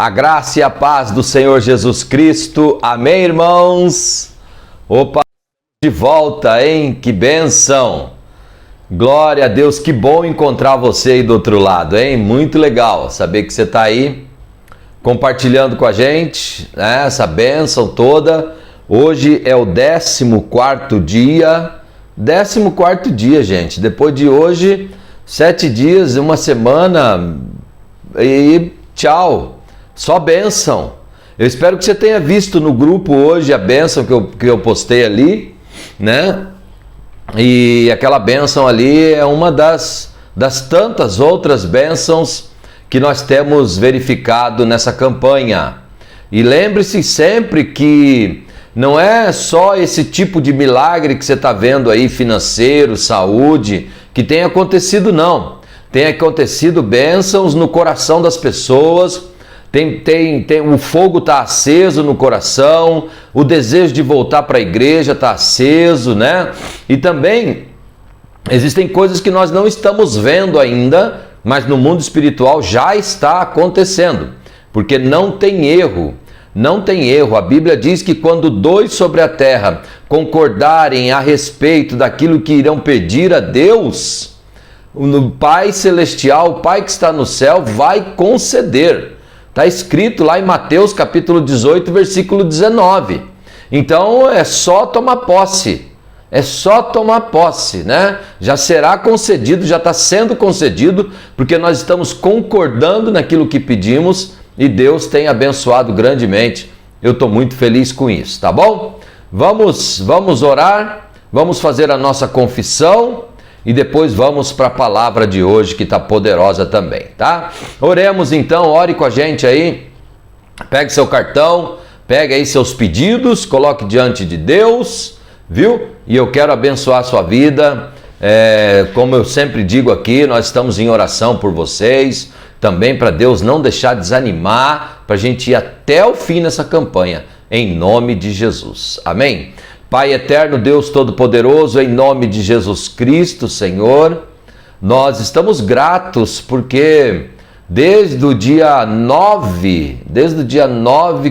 A graça e a paz do Senhor Jesus Cristo. Amém, irmãos? Opa, de volta, hein? Que bênção! Glória a Deus, que bom encontrar você aí do outro lado, hein? Muito legal saber que você está aí compartilhando com a gente, né? Essa bênção toda. Hoje é o 14º dia. 14º dia, gente. Depois de hoje, 7 dias, uma semana e tchau. Só bênção. Eu espero que você tenha visto no grupo hoje a bênção que eu postei ali, né? E aquela bênção ali é uma das tantas outras bênçãos que nós temos verificado nessa campanha. E lembre-se sempre que não é só esse tipo de milagre que você está vendo aí, financeiro, saúde, que tem acontecido, não. Tem acontecido bênçãos no coração das pessoas. O fogo está aceso no coração, o desejo de voltar para a igreja está aceso, né? E também existem coisas que nós não estamos vendo ainda, mas no mundo espiritual já está acontecendo, porque não tem erro. Não tem erro. A Bíblia diz que quando 2 sobre a terra concordarem a respeito daquilo que irão pedir a Deus, o Pai Celestial, o Pai que está no céu, vai conceder. Está escrito lá em Mateus capítulo 18, versículo 19. Então é só tomar posse. É só tomar posse, né? Já será concedido, já está sendo concedido, porque nós estamos concordando naquilo que pedimos e Deus tem abençoado grandemente. Eu estou muito feliz com isso, tá bom? Vamos orar, vamos fazer a nossa confissão. E depois vamos para a palavra de hoje que está poderosa também, tá? Oremos então, ore com a gente aí. Pegue seu cartão, pegue aí seus pedidos, coloque diante de Deus, viu? E eu quero abençoar a sua vida. Como eu sempre digo aqui, nós estamos em oração por vocês. Também para Deus não deixar desanimar, para a gente ir até o fim nessa campanha. Em nome de Jesus. Amém? Pai eterno, Deus Todo-Poderoso, em nome de Jesus Cristo, Senhor, nós estamos gratos porque desde o dia 9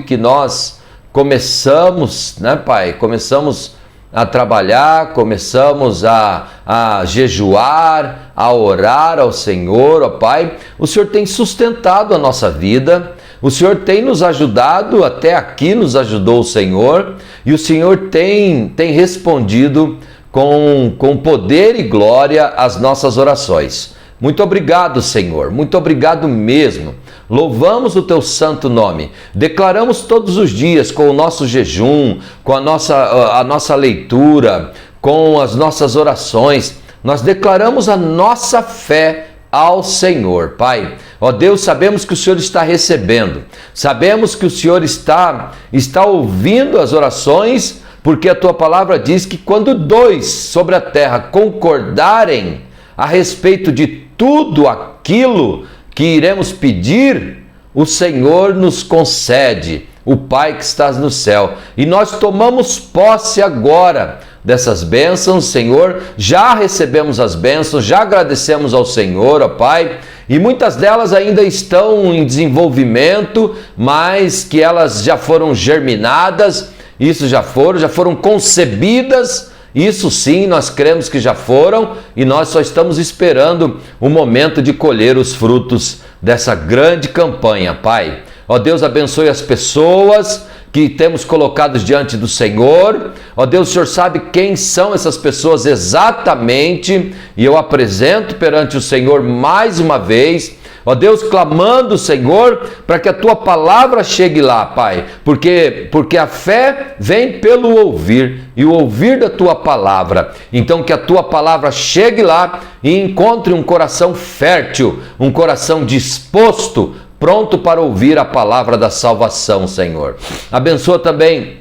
que nós começamos, né, Pai? Começamos a trabalhar, começamos a jejuar, a orar ao Senhor, ó Pai. O Senhor tem sustentado a nossa vida. O Senhor tem nos ajudado, até aqui nos ajudou o Senhor, e o Senhor tem respondido com poder e glória às nossas orações. Muito obrigado, Senhor, muito obrigado mesmo. Louvamos o Teu santo nome. Declaramos todos os dias com o nosso jejum, com a nossa leitura, com as nossas orações, nós declaramos a nossa fé ao Senhor, Pai. Ó Deus, sabemos que o Senhor está recebendo, sabemos que o Senhor está ouvindo as orações, porque a Tua palavra diz que quando 2 sobre a terra concordarem a respeito de tudo aquilo que iremos pedir, o Senhor nos concede, o Pai que estás no céu. E nós tomamos posse agora dessas bênçãos, Senhor, já recebemos as bênçãos, já agradecemos ao Senhor, ó Pai, e muitas delas ainda estão em desenvolvimento, mas que elas já foram germinadas, isso já foram concebidas, isso sim, nós cremos que já foram, e nós só estamos esperando o momento de colher os frutos dessa grande campanha, Pai. Ó Deus, abençoe as pessoas que temos colocados diante do Senhor. Ó Deus, o Senhor sabe quem são essas pessoas exatamente, e eu apresento perante o Senhor mais uma vez. Ó Deus, clamando, Senhor, para que a Tua palavra chegue lá, Pai, porque a fé vem pelo ouvir, e o ouvir da Tua palavra. Então que a Tua palavra chegue lá e encontre um coração fértil, um coração disposto, pronto para ouvir a palavra da salvação, Senhor. Abençoa também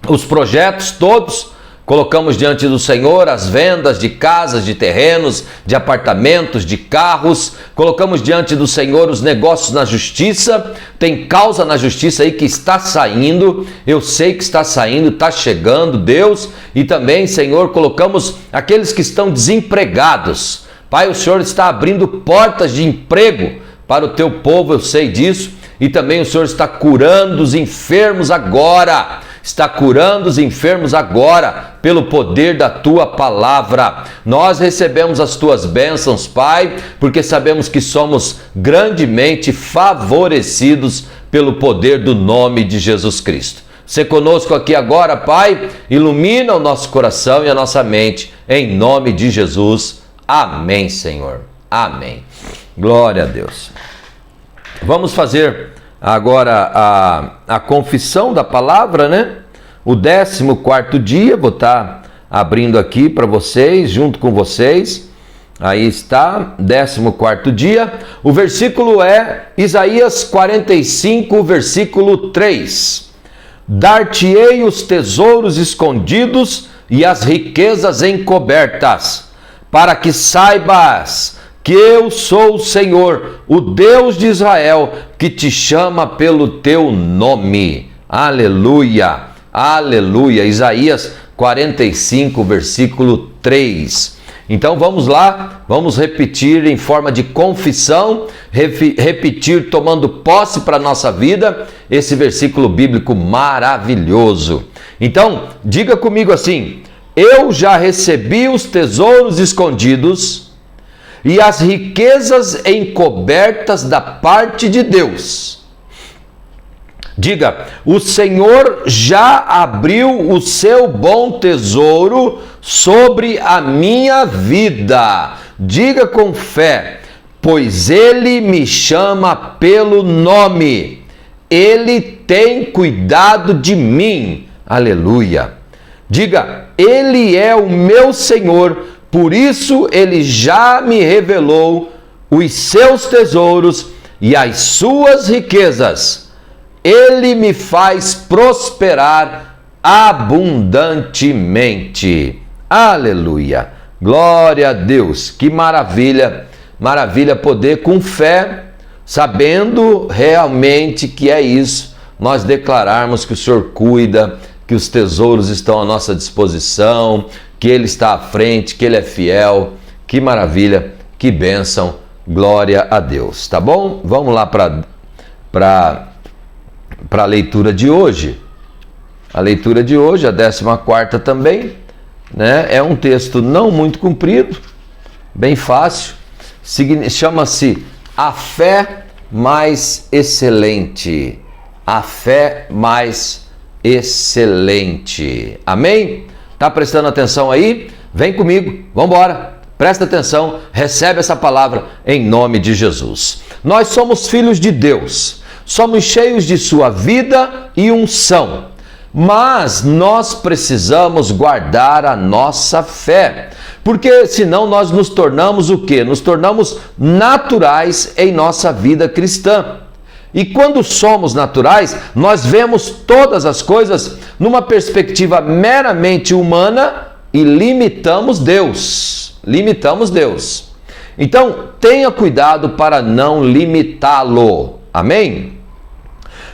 os projetos todos. Colocamos diante do Senhor as vendas de casas, de terrenos, de apartamentos, de carros. Colocamos diante do Senhor os negócios na justiça. Tem causa na justiça aí que está saindo. Eu sei que está saindo, está chegando, Deus. E também, Senhor, colocamos aqueles que estão desempregados. Pai, o Senhor está abrindo portas de emprego para o Teu povo, eu sei disso. e também o Senhor está curando os enfermos agora. Está curando os enfermos agora, pelo poder da Tua palavra. Nós recebemos as Tuas bênçãos, Pai, porque sabemos que somos grandemente favorecidos pelo poder do nome de Jesus Cristo. Sê conosco aqui agora, Pai, ilumina o nosso coração e a nossa mente, em nome de Jesus. Amém, Senhor. Amém. Glória a Deus. Vamos fazer agora a confissão da palavra, né? O 14º dia, vou estar abrindo aqui para vocês, junto com vocês. Aí está, 14º dia. O versículo é Isaías 45, versículo 3. Dar-te-ei os tesouros escondidos e as riquezas encobertas, para que saibas que eu sou o Senhor, o Deus de Israel, que te chama pelo teu nome. Aleluia, aleluia. Isaías 45, versículo 3. Então vamos lá, vamos repetir em forma de confissão, repetir tomando posse para a nossa vida, esse versículo bíblico maravilhoso. Então, diga comigo assim: eu já recebi os tesouros escondidos e as riquezas encobertas da parte de Deus. Diga: o Senhor já abriu o seu bom tesouro sobre a minha vida. Diga com fé: pois Ele me chama pelo nome. Ele tem cuidado de mim. Aleluia. Diga: Ele é o meu Senhor, por isso Ele já me revelou os seus tesouros e as suas riquezas. Ele me faz prosperar abundantemente. Aleluia. Glória a Deus. Que maravilha, maravilha poder com fé, sabendo realmente que é isso, nós declararmos que o Senhor cuida, que os tesouros estão à nossa disposição, que Ele está à frente, que Ele é fiel. Que maravilha, que bênção, glória a Deus. Tá bom? Vamos lá para a leitura de hoje. A leitura de hoje, a 14ª também, né? É um texto não muito comprido, bem fácil. Chama-se A Fé Mais Excelente. A Fé Mais Excelente. Amém? Tá prestando atenção aí? Vem comigo, vamos embora. Presta atenção, recebe essa palavra em nome de Jesus. Nós somos filhos de Deus, somos cheios de sua vida e unção, mas nós precisamos guardar a nossa fé, porque senão nós nos tornamos o quê? Nos tornamos naturais em nossa vida cristã. E quando somos naturais, nós vemos todas as coisas numa perspectiva meramente humana e limitamos Deus. Limitamos Deus. Então, tenha cuidado para não limitá-lo. Amém?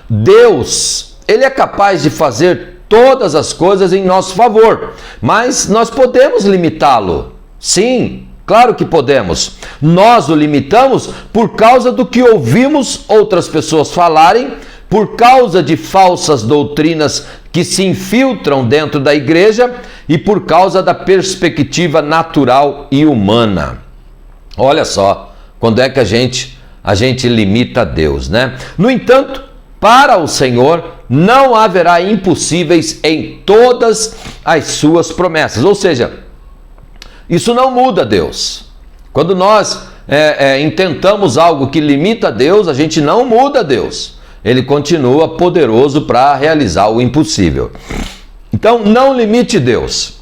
Deus, Ele é capaz de fazer todas as coisas em nosso favor, mas nós podemos limitá-lo. Sim, claro que podemos. Nós o limitamos por causa do que ouvimos outras pessoas falarem, por causa de falsas doutrinas que se infiltram dentro da igreja e por causa da perspectiva natural e humana. Olha só, quando é que a gente limita Deus, né? No entanto, para o Senhor não haverá impossíveis em todas as suas promessas. Ou seja, isso não muda Deus. Quando nós intentamos algo que limita Deus, a gente não muda Deus. Ele continua poderoso para realizar o impossível. Então, não limite Deus.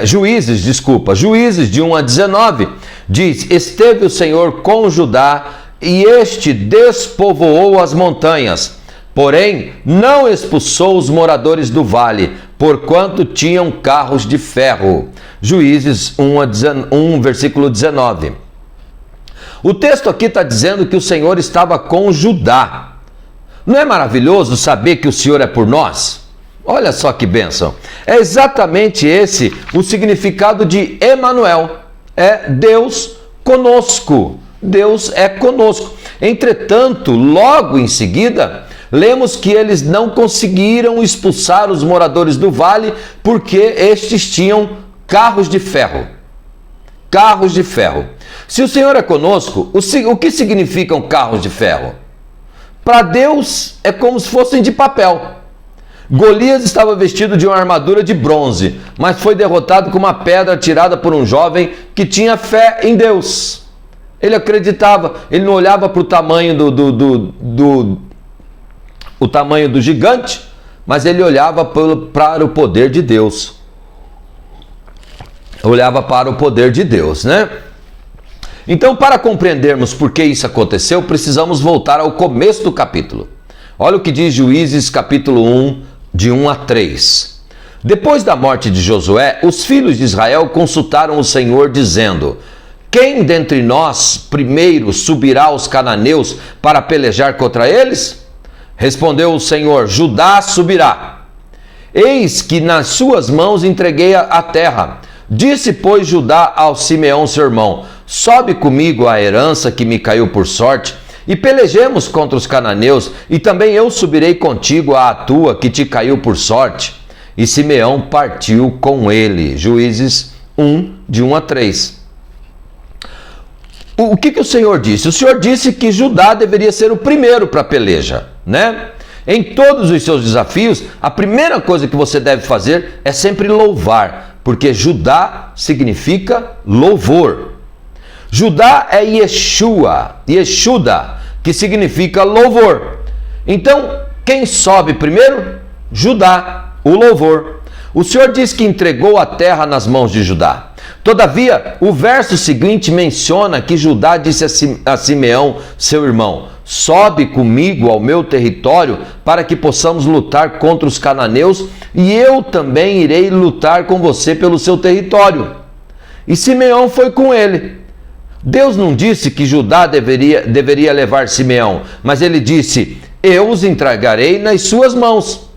Juízes de 1 a 19, diz: esteve o Senhor com Judá, e este despovoou as montanhas, porém não expulsou os moradores do vale, porquanto tinham carros de ferro. Juízes 1, versículo 19. O texto aqui está dizendo que o Senhor estava com Judá. Não é maravilhoso saber que o Senhor é por nós? Olha só que bênção. É exatamente esse o significado de Emanuel. É Deus conosco. Deus é conosco. Entretanto, logo em seguida, lemos que eles não conseguiram expulsar os moradores do vale porque estes tinham carros de ferro. Carros de ferro. Se o Senhor é conosco, o que significam carros de ferro? Para Deus é como se fossem de papel. Golias estava vestido de uma armadura de bronze, mas foi derrotado com uma pedra tirada por um jovem que tinha fé em Deus. Ele acreditava, ele não olhava para o tamanho o tamanho do gigante, mas ele olhava para o poder de Deus. Olhava para o poder de Deus, né? Então, para compreendermos por que isso aconteceu, precisamos voltar ao começo do capítulo. Olha o que diz Juízes capítulo 1, de 1 a 3. Depois da morte de Josué, os filhos de Israel consultaram o Senhor, dizendo: quem dentre nós primeiro subirá aos cananeus para pelejar contra eles? Respondeu o Senhor: Judá subirá. Eis que nas suas mãos entreguei a terra. Disse, pois, Judá ao Simeão, seu irmão: sobe comigo a herança que me caiu por sorte, e pelejemos contra os cananeus, e também eu subirei contigo à tua que te caiu por sorte. E Simeão partiu com ele. Juízes 1, de 1 a 3. O que o Senhor disse? O Senhor disse que Judá deveria ser o primeiro para a peleja, né? Em todos os seus desafios, a primeira coisa que você deve fazer é sempre louvar, porque Judá significa louvor. Judá é Yeshuda, que significa louvor. Então, quem sobe primeiro? Judá, o louvor. O Senhor diz que entregou a terra nas mãos de Judá. Todavia, o verso seguinte menciona que Judá disse a Simeão, seu irmão: sobe comigo ao meu território para que possamos lutar contra os cananeus, e eu também irei lutar com você pelo seu território. E Simeão foi com ele. Deus não disse que Judá deveria levar Simeão, mas ele disse: eu os entregarei nas suas mãos.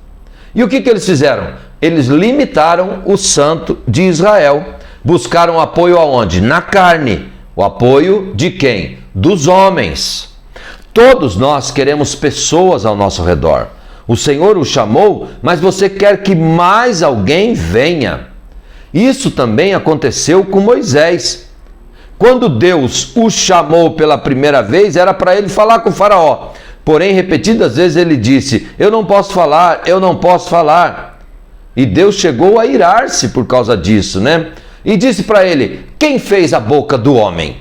E o que eles fizeram? Eles limitaram o santo de Israel. Buscaram apoio aonde? Na carne. O apoio de quem? Dos homens. Todos nós queremos pessoas ao nosso redor. O Senhor o chamou, mas você quer que mais alguém venha. Isso também aconteceu com Moisés. Quando Deus o chamou pela primeira vez, era para ele falar com o faraó. Porém, repetidas vezes ele disse: eu não posso falar, eu não posso falar. E Deus chegou a irar-se por causa disso, né? E disse para ele: quem fez a boca do homem?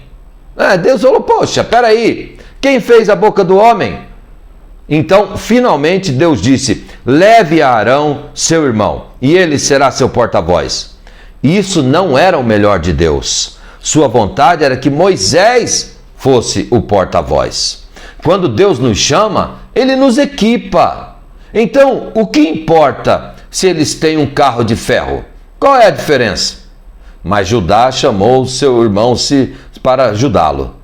Deus falou: poxa, peraí, quem fez a boca do homem? Então, finalmente, Deus disse: leve a Arão, seu irmão, e ele será seu porta-voz. Isso não era o melhor de Deus. Sua vontade era que Moisés fosse o porta-voz. Quando Deus nos chama, ele nos equipa. Então, o que importa se eles têm um carro de ferro? Qual é a diferença? Mas Judá chamou seu irmão para ajudá-lo.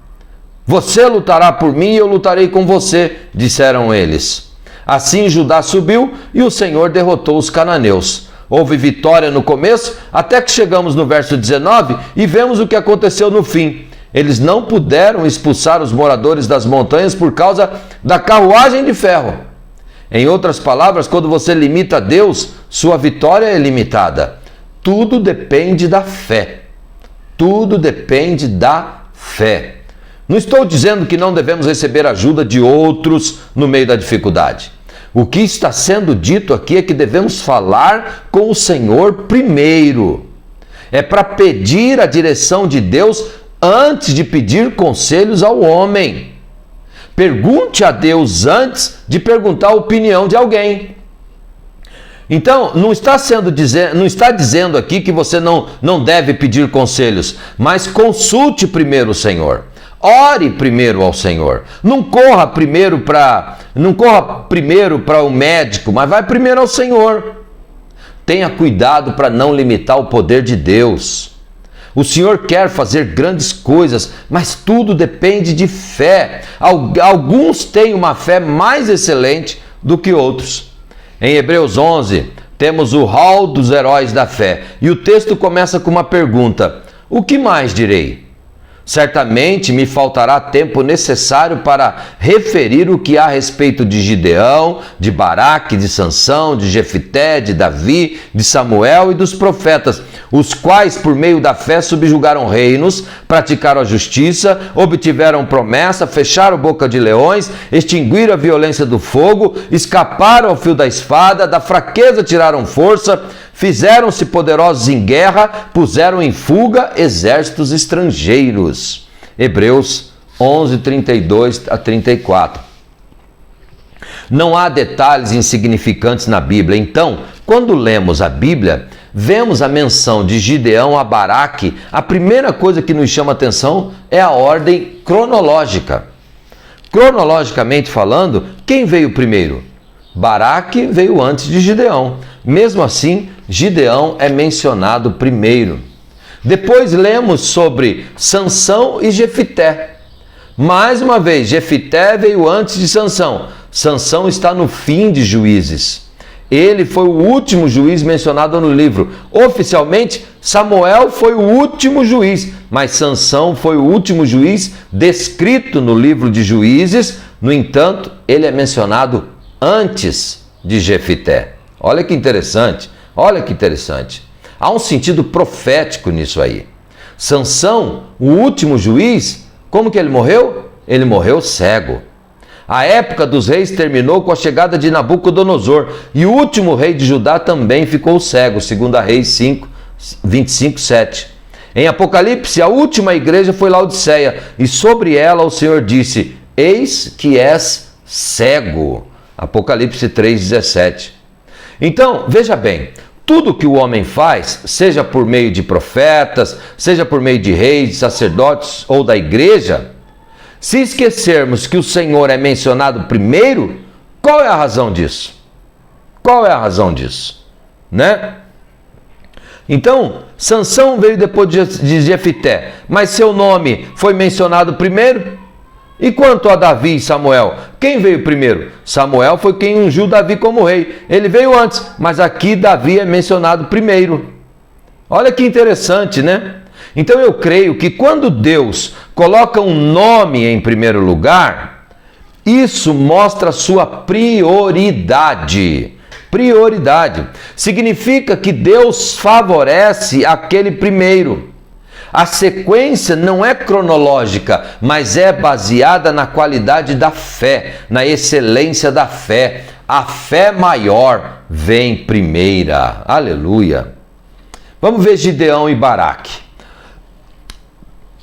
Você lutará por mim e eu lutarei com você, disseram eles. Assim Judá subiu e o Senhor derrotou os cananeus. Houve vitória no começo, até que chegamos no verso 19 e vemos o que aconteceu no fim. Eles não puderam expulsar os moradores das montanhas por causa da carruagem de ferro. Em outras palavras, quando você limita Deus, sua vitória é limitada. Tudo depende da fé. Tudo depende da fé. Não estou dizendo que não devemos receber ajuda de outros no meio da dificuldade. O que está sendo dito aqui é que devemos falar com o Senhor primeiro. É para pedir a direção de Deus antes de pedir conselhos ao homem. Pergunte a Deus antes de perguntar a opinião de alguém. Então, não está dizendo aqui que você não deve pedir conselhos, mas consulte primeiro o Senhor. Ore primeiro ao Senhor. Não corra primeiro para o médico, mas vai primeiro ao Senhor. Tenha cuidado para não limitar o poder de Deus. O Senhor quer fazer grandes coisas, mas tudo depende de fé. Alguns têm uma fé mais excelente do que outros. Em Hebreus 11, temos o hall dos heróis da fé. E o texto começa com uma pergunta: o que mais direi? Certamente me faltará tempo necessário para referir o que há a respeito de Gideão, de Baraque, de Sansão, de Jefité, de Davi, de Samuel e dos profetas, os quais por meio da fé subjugaram reinos, praticaram a justiça, obtiveram promessa, fecharam boca de leões, extinguiram a violência do fogo, escaparam ao fio da espada, da fraqueza tiraram força, fizeram-se poderosos em guerra, puseram em fuga exércitos estrangeiros. Hebreus 11, 32 a 34. Não há detalhes insignificantes na Bíblia. Então, quando lemos a Bíblia, vemos a menção de Gideão a Baraque, a primeira coisa que nos chama a atenção é a ordem cronológica. Cronologicamente falando, quem veio primeiro? Baraque veio antes de Gideão. Mesmo assim, Gideão é mencionado primeiro. Depois lemos sobre Sansão e Jefité. Mais uma vez, Jefité veio antes de Sansão. Sansão está no fim de Juízes. Ele foi o último juiz mencionado no livro. Oficialmente, Samuel foi o último juiz, mas Sansão foi o último juiz descrito no livro de Juízes. No entanto, ele é mencionado antes de Jefité. Olha que interessante, olha que interessante. Há um sentido profético nisso aí. Sansão, o último juiz, como que ele morreu? Ele morreu cego. A época dos reis terminou com a chegada de Nabucodonosor e o último rei de Judá também ficou cego, segundo a Reis 5, 25, 7. Em Apocalipse, a última igreja foi Laodiceia e sobre ela o Senhor disse: eis que és cego. Apocalipse 3, 17. Então, veja bem, tudo que o homem faz, seja por meio de profetas, seja por meio de reis, sacerdotes ou da igreja, se esquecermos que o Senhor é mencionado primeiro, qual é a razão disso? Qual é a razão disso? Né? Então, Sansão veio depois de Jefité, mas seu nome foi mencionado primeiro? E quanto a Davi e Samuel, quem veio primeiro? Samuel foi quem ungiu Davi como rei. Ele veio antes, mas aqui Davi é mencionado primeiro. Olha que interessante, né? Então eu creio que quando Deus coloca um nome em primeiro lugar, isso mostra sua prioridade. Prioridade. Significa que Deus favorece aquele primeiro. A sequência não é cronológica, mas é baseada na qualidade da fé, na excelência da fé. A fé maior vem primeira. Aleluia. Vamos ver Gideão e Baraque.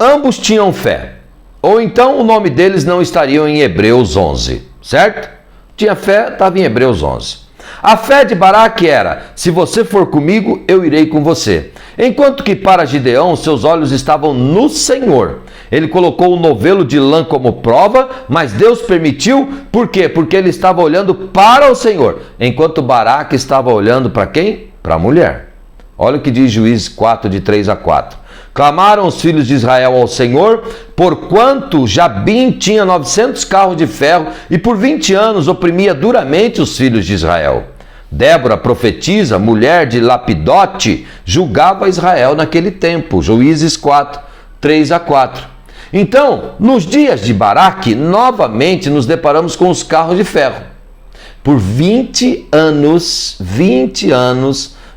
Ambos tinham fé, ou então o nome deles não estaria em Hebreus 11, certo? Tinha fé, estava em Hebreus 11. A fé de Baraque era: se você for comigo, eu irei com você. Enquanto que para Gideão, seus olhos estavam no Senhor. Ele colocou o novelo de lã como prova, mas Deus permitiu, por quê? Porque ele estava olhando para o Senhor, enquanto Baraque estava olhando para quem? Para a mulher. Olha o que diz Juízes 4, de 3 a 4. Clamaram os filhos de Israel ao Senhor, porquanto Jabim tinha 900 carros de ferro e por 20 anos oprimia duramente os filhos de Israel. Débora, profetisa, mulher de Lapidote, julgava Israel naquele tempo. Juízes 4, 3 a 4. Então, nos dias de Baraque, novamente nos deparamos com os carros de ferro. Por 20 anos,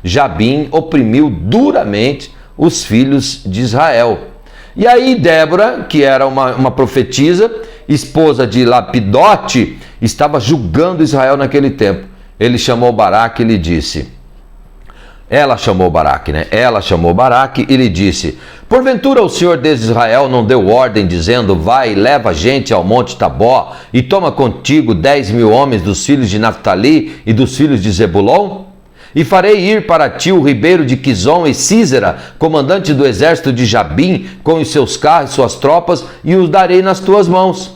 Jabim oprimiu duramente os filhos de Israel. E aí Débora, que era uma profetisa, esposa de Lapidote, estava julgando Israel naquele tempo. Ele chamou Baraque e lhe disse... Ela chamou Baraque e lhe disse: porventura o Senhor Deus de Israel não deu ordem dizendo: vai, leva gente ao monte Tabó e toma contigo 10.000 homens dos filhos de Naftali e dos filhos de Zebulon? E farei ir para ti o ribeiro de Quizon e Sísera, comandante do exército de Jabim, com os seus carros e suas tropas, e os darei nas tuas mãos.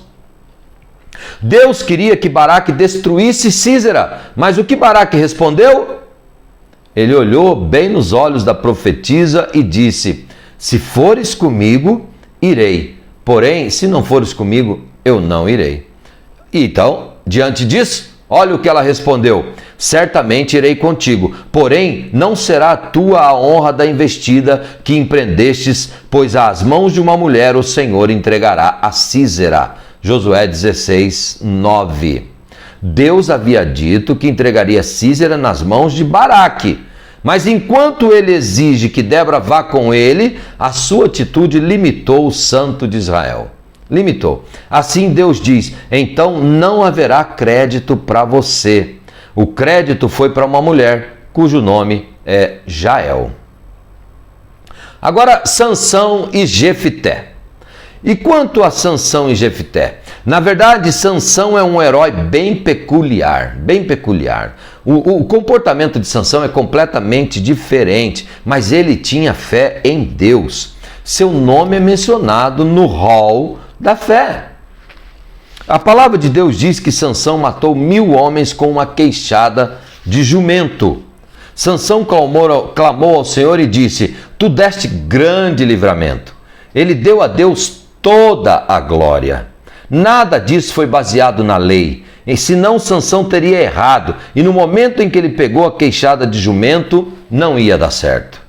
Deus queria que Baraque destruísse Sísera, mas o que Baraque respondeu? Ele olhou bem nos olhos da profetisa e disse: se fores comigo, irei. Porém, se não fores comigo, eu não irei. Então, diante disso, Olha o que ela respondeu: certamente irei contigo, porém não será tua a honra da investida que empreendestes, pois às mãos de uma mulher o Senhor entregará a Sísera. Josué 16, 9. Deus havia dito que entregaria Sísera nas mãos de Baraque, mas enquanto ele exige que Débora vá com ele, a sua atitude limitou o santo de Israel. Limitou. Assim Deus diz: então não haverá crédito para você. O crédito foi para uma mulher cujo nome é Jael. Agora, Sansão e Jefité. E quanto a Sansão e Jefité? Na verdade, Sansão é um herói bem peculiar, bem peculiar. O comportamento de Sansão é completamente diferente, mas ele tinha fé em Deus. Seu nome é mencionado no rol da fé. A palavra de Deus diz que Sansão matou 1000 homens com uma queixada de jumento. Sansão clamou ao Senhor e disse: tu deste grande livramento. Ele deu a Deus toda a glória. Nada disso foi baseado na lei, senão Sansão teria errado, e no momento em que ele pegou a queixada de jumento, não ia dar certo.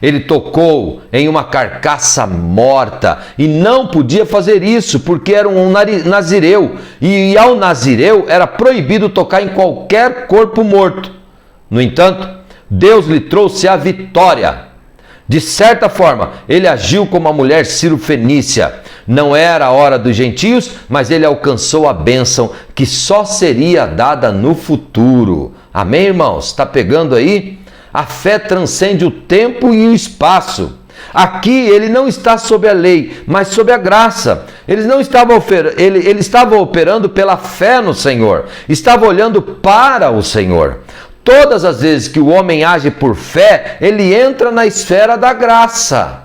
Ele tocou em uma carcaça morta e não podia fazer isso porque era um nazireu, e ao nazireu era proibido tocar em qualquer corpo morto. No entanto, Deus lhe trouxe a vitória. De certa forma, ele agiu como a mulher Ciro-fenícia. Não era a hora dos gentios, mas ele alcançou a bênção que só seria dada no futuro. Amém, irmãos? Está pegando aí? A fé transcende o tempo e o espaço. Aqui ele não está sob a lei, mas sob a graça. Ele estava operando pela fé no Senhor. Estava olhando para o Senhor. Todas as vezes que o homem age por fé, ele entra na esfera da graça.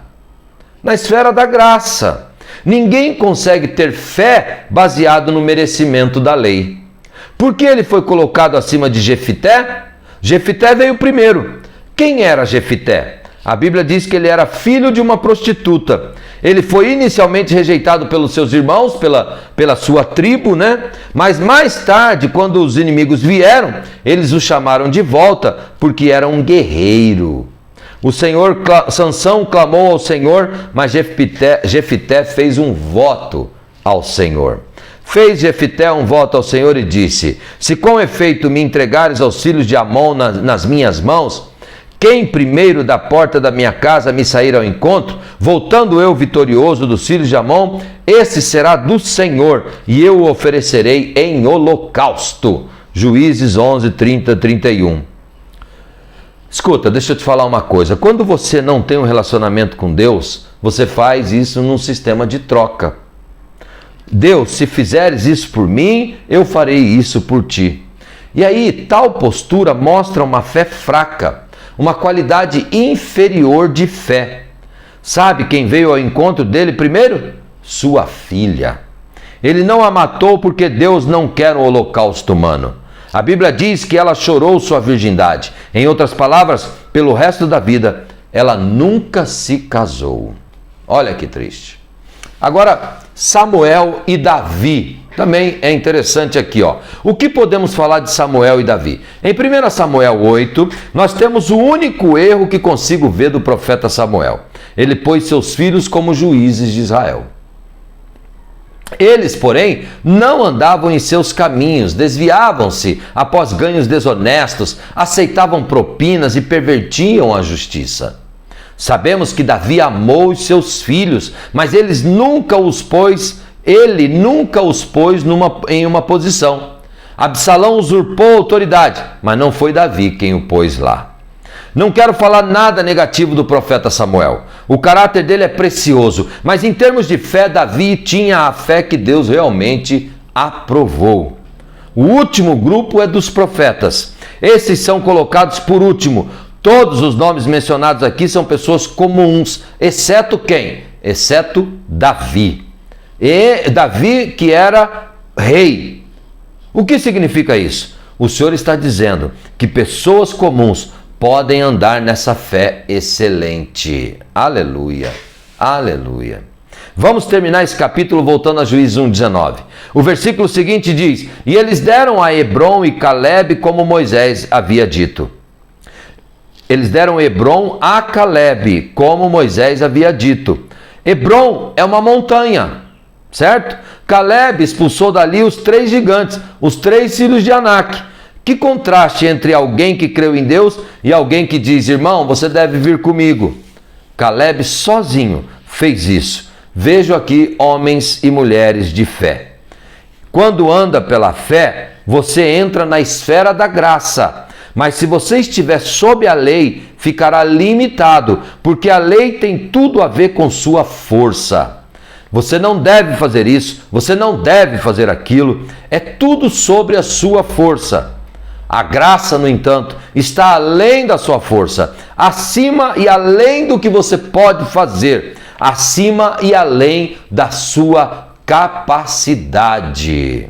Na esfera da graça. Ninguém consegue ter fé baseado no merecimento da lei. Por que ele foi colocado acima de Jefité? Jefité veio primeiro. Quem era Jefité? A Bíblia diz que ele era filho de uma prostituta. Ele foi inicialmente rejeitado pelos seus irmãos, pela sua tribo, né? Mas mais tarde, quando os inimigos vieram, eles o chamaram de volta, porque era um guerreiro. Sansão clamou ao Senhor, mas Jefité fez um voto ao Senhor. Fez Jefité um voto ao Senhor e disse: se com efeito me entregares aos filhos de Amon nas minhas mãos, quem primeiro da porta da minha casa me sair ao encontro, voltando eu vitorioso dos filhos de Amon, esse será do Senhor, e eu o oferecerei em holocausto. Juízes 11, 30, 31. Escuta, deixa eu te falar uma coisa. Quando você não tem um relacionamento com Deus, você faz isso num sistema de troca. Deus, se fizeres isso por mim, eu farei isso por ti. E aí, tal postura mostra uma fé fraca, uma qualidade inferior de fé. Sabe quem veio ao encontro dele primeiro? Sua filha. Ele não a matou porque Deus não quer um holocausto humano. A Bíblia diz que ela chorou sua virgindade. Em outras palavras, pelo resto da vida, ela nunca se casou. Olha que triste. Agora, Samuel e Davi. Também é interessante aqui, ó. O que podemos falar de Samuel e Davi? Em 1 Samuel 8, nós temos o único erro que consigo ver do profeta Samuel. Ele pôs seus filhos como juízes de Israel. Eles, porém, não andavam em seus caminhos, desviavam-se após ganhos desonestos, aceitavam propinas e pervertiam a justiça. Sabemos que Davi amou os seus filhos, mas ele nunca os pôs em uma posição. Absalão usurpou a autoridade, mas não foi Davi quem o pôs lá. Não quero falar nada negativo do profeta Samuel. O caráter dele é precioso, mas em termos de fé, Davi tinha a fé que Deus realmente aprovou. O último grupo é dos profetas. Esses são colocados por último. Todos os nomes mencionados aqui são pessoas comuns, exceto quem? Exceto Davi. E Davi que era rei. O que significa isso? O Senhor está dizendo que pessoas comuns podem andar nessa fé excelente. Aleluia, aleluia. Vamos terminar esse capítulo voltando a Juízes 1:19. O versículo seguinte diz: E eles deram a Hebrom e Calebe como Moisés havia dito. Eles deram Hebrom a Calebe, como Moisés havia dito. Hebrom é uma montanha, certo? Calebe expulsou dali os 3 gigantes, os 3 filhos de Anak. Que contraste entre alguém que creu em Deus e alguém que diz: irmão, você deve vir comigo. Calebe sozinho fez isso. Vejo aqui homens e mulheres de fé. Quando anda pela fé, você entra na esfera da graça. Mas se você estiver sob a lei, ficará limitado, porque a lei tem tudo a ver com sua força. Você não deve fazer isso, você não deve fazer aquilo, é tudo sobre a sua força. A graça, no entanto, está além da sua força, acima e além do que você pode fazer, acima e além da sua capacidade.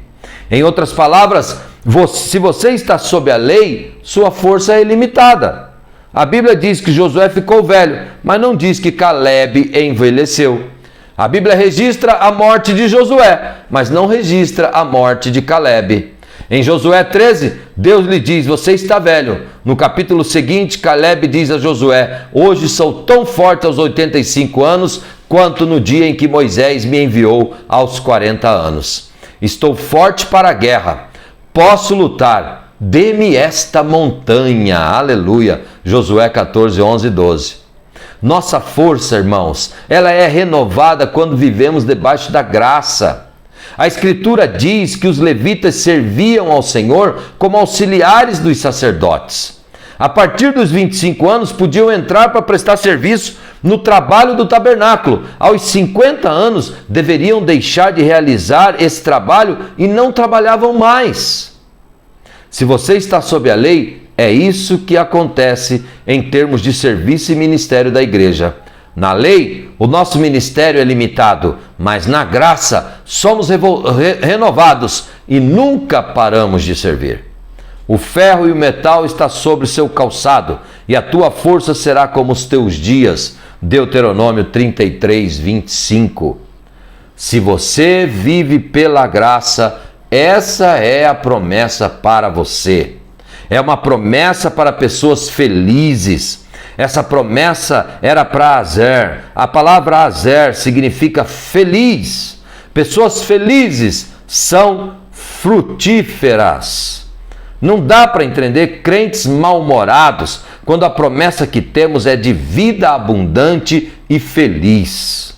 Em outras palavras, se você está sob a lei, sua força é ilimitada. A Bíblia diz que Josué ficou velho, mas não diz que Calebe envelheceu. A Bíblia registra a morte de Josué, mas não registra a morte de Calebe. Em Josué 13, Deus lhe diz: você está velho. No capítulo seguinte, Calebe diz a Josué: hoje sou tão forte aos 85 anos, quanto no dia em que Moisés me enviou aos 40 anos. Estou forte para a guerra. Posso lutar, dê-me esta montanha, aleluia, Josué 14, 11 e 12. Nossa força, irmãos, ela é renovada quando vivemos debaixo da graça. A Escritura diz que os levitas serviam ao Senhor como auxiliares dos sacerdotes. A partir dos 25 anos, podiam entrar para prestar serviço no trabalho do tabernáculo. Aos 50 anos, deveriam deixar de realizar esse trabalho e não trabalhavam mais. Se você está sob a lei, é isso que acontece em termos de serviço e ministério da igreja. Na lei, o nosso ministério é limitado, mas na graça somos renovados e nunca paramos de servir. O ferro e o metal está sobre o seu calçado, e a tua força será como os teus dias. Deuteronômio 33, 25. Se você vive pela graça, essa é a promessa para você. É uma promessa para pessoas felizes. Essa promessa era para Azer. A palavra Azer significa feliz. Pessoas felizes são frutíferas. Não dá para entender crentes mal-humorados quando a promessa que temos é de vida abundante e feliz.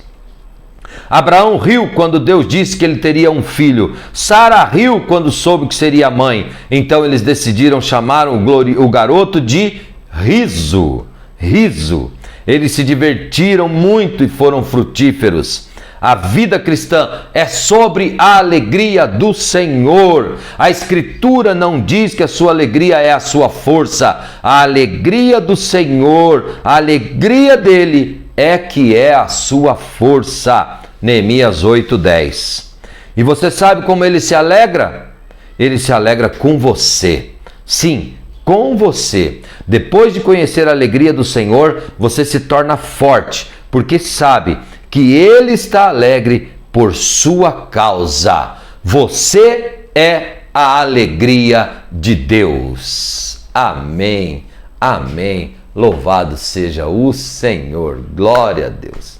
Abraão riu quando Deus disse que ele teria um filho. Sara riu quando soube que seria mãe. Então eles decidiram chamar o garoto de Riso. Riso. Eles se divertiram muito e foram frutíferos. A vida cristã é sobre a alegria do Senhor. A Escritura não diz que a sua alegria é a sua força. A alegria do Senhor, a alegria dele é que é a sua força. Neemias 8:10. E você sabe como ele se alegra? Ele se alegra com você. Sim, com você. Depois de conhecer a alegria do Senhor, você se torna forte, porque sabe que Ele está alegre por sua causa. Você é a alegria de Deus. Amém, amém. Louvado seja o Senhor. Glória a Deus.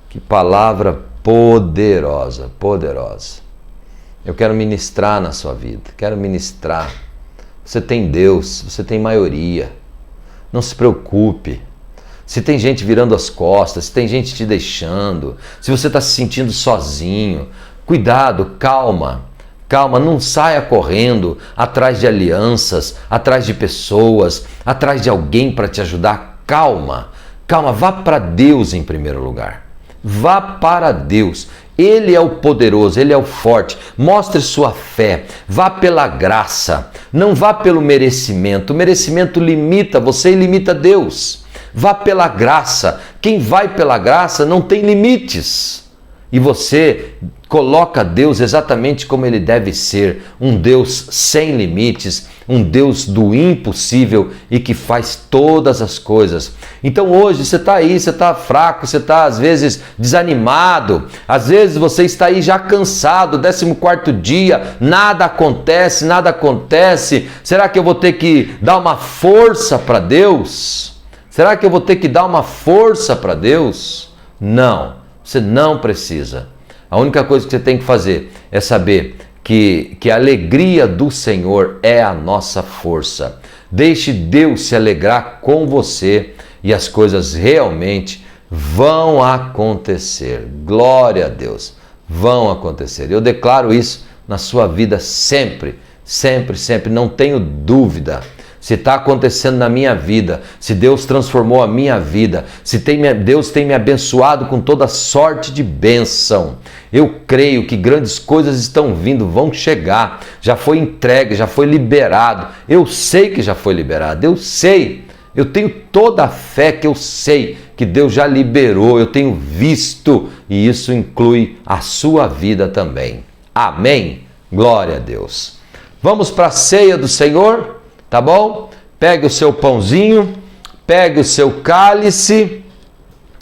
Que palavra poderosa, poderosa. Eu quero ministrar na sua vida, quero ministrar. Você tem Deus, você tem maioria. Não se preocupe. Se tem gente virando as costas, se tem gente te deixando, se você está se sentindo sozinho, cuidado, calma. Calma, não saia correndo atrás de alianças, atrás de pessoas, atrás de alguém para te ajudar. Calma, calma, vá para Deus em primeiro lugar. Vá para Deus. Ele é o poderoso, Ele é o forte. Mostre sua fé. Vá pela graça. Não vá pelo merecimento. O merecimento limita você e limita Deus. Vá pela graça. Quem vai pela graça não tem limites. e você coloca Deus exatamente como Ele deve ser, um Deus sem limites, um Deus do impossível e que faz todas as coisas. Então hoje você está aí, você está fraco, você está às vezes desanimado, às vezes você está aí já cansado, 14º dia, nada acontece, nada acontece. Será que eu vou ter que dar uma força para Deus? Será que eu vou ter que dar uma força para Deus? Não, você não precisa. A única coisa que você tem que fazer é saber que a alegria do Senhor é a nossa força. Deixe Deus se alegrar com você e as coisas realmente vão acontecer. Glória a Deus, vão acontecer. Eu declaro isso na sua vida sempre, sempre, sempre, não tenho dúvida. Se está acontecendo na minha vida, se Deus transformou a minha vida, se Deus tem me abençoado com toda sorte de bênção, eu creio que grandes coisas estão vindo, vão chegar, já foi entregue, já foi liberado, eu sei que já foi liberado, eu sei, eu tenho toda a fé que eu sei que Deus já liberou, eu tenho visto, e isso inclui a sua vida também. Amém? Glória a Deus. Vamos para a ceia do Senhor? Tá bom? Pegue o seu pãozinho, pegue o seu cálice,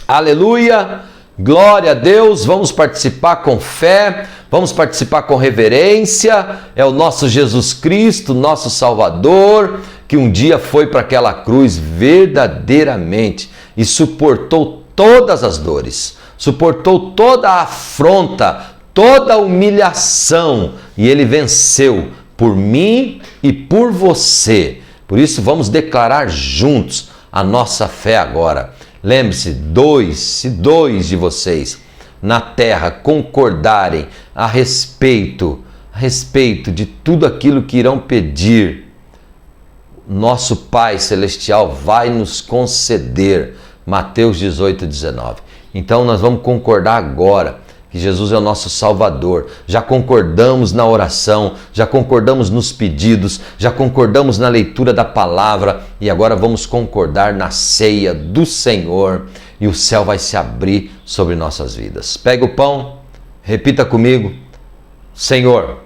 aleluia, glória a Deus, vamos participar com fé, vamos participar com reverência, é o nosso Jesus Cristo, nosso Salvador, que um dia foi para aquela cruz verdadeiramente e suportou todas as dores, suportou toda a afronta, toda a humilhação, e ele venceu por mim e por você. Por isso vamos declarar juntos a nossa fé agora. Lembre-se, se dois de vocês na terra concordarem a respeito de tudo aquilo que irão pedir, nosso Pai Celestial vai nos conceder. Mateus 18:19. Então nós vamos concordar agora que Jesus é o nosso Salvador, já concordamos na oração, já concordamos nos pedidos, já concordamos na leitura da palavra e agora vamos concordar na ceia do Senhor e o céu vai se abrir sobre nossas vidas. Pega o pão, repita comigo: Senhor,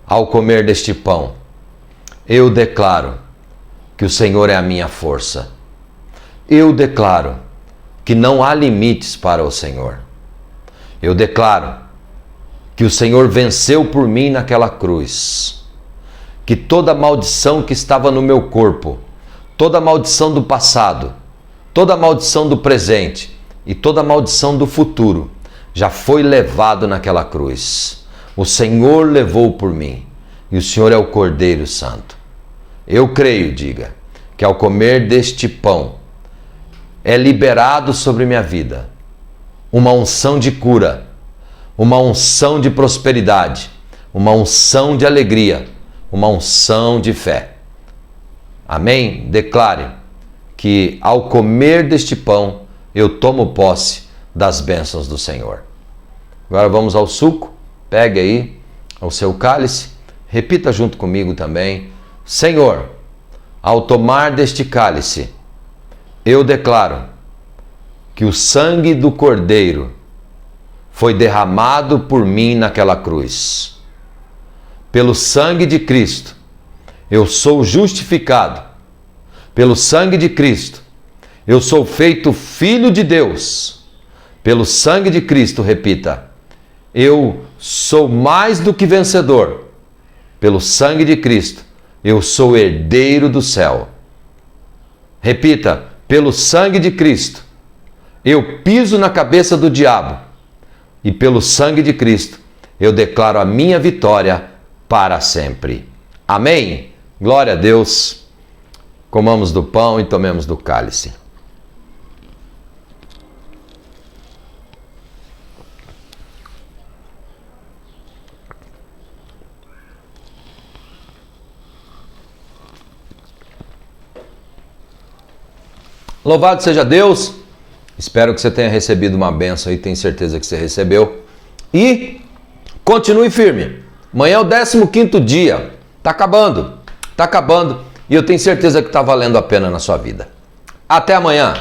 ao comer deste pão, eu declaro que o Senhor é a minha força. Eu declaro que não há limites para o Senhor. Eu declaro que o Senhor venceu por mim naquela cruz, que toda maldição que estava no meu corpo, toda maldição do passado, toda maldição do presente e toda maldição do futuro já foi levado naquela cruz. O Senhor levou por mim e o Senhor é o Cordeiro Santo. Eu creio, diga, que ao comer deste pão é liberado sobre minha vida uma unção de cura, uma unção de prosperidade, uma unção de alegria, uma unção de fé. Amém? Declare que ao comer deste pão eu tomo posse das bênçãos do Senhor. Agora vamos ao suco. Pegue aí o seu cálice, repita junto comigo também: Senhor, ao tomar deste cálice, eu declaro que o sangue do Cordeiro foi derramado por mim naquela cruz. Pelo sangue de Cristo, eu sou justificado. Pelo sangue de Cristo, eu sou feito filho de Deus. Pelo sangue de Cristo, repita, eu sou mais do que vencedor. Pelo sangue de Cristo, eu sou herdeiro do céu. Repita, pelo sangue de Cristo, eu piso na cabeça do diabo e pelo sangue de Cristo eu declaro a minha vitória para sempre. Amém? Glória a Deus. Comamos do pão e tomemos do cálice. Louvado seja Deus. Espero que você tenha recebido uma bênção aí, tenho certeza que você recebeu. E continue firme. Amanhã é o 15º dia. Tá acabando. E eu tenho certeza que está valendo a pena na sua vida. Até amanhã.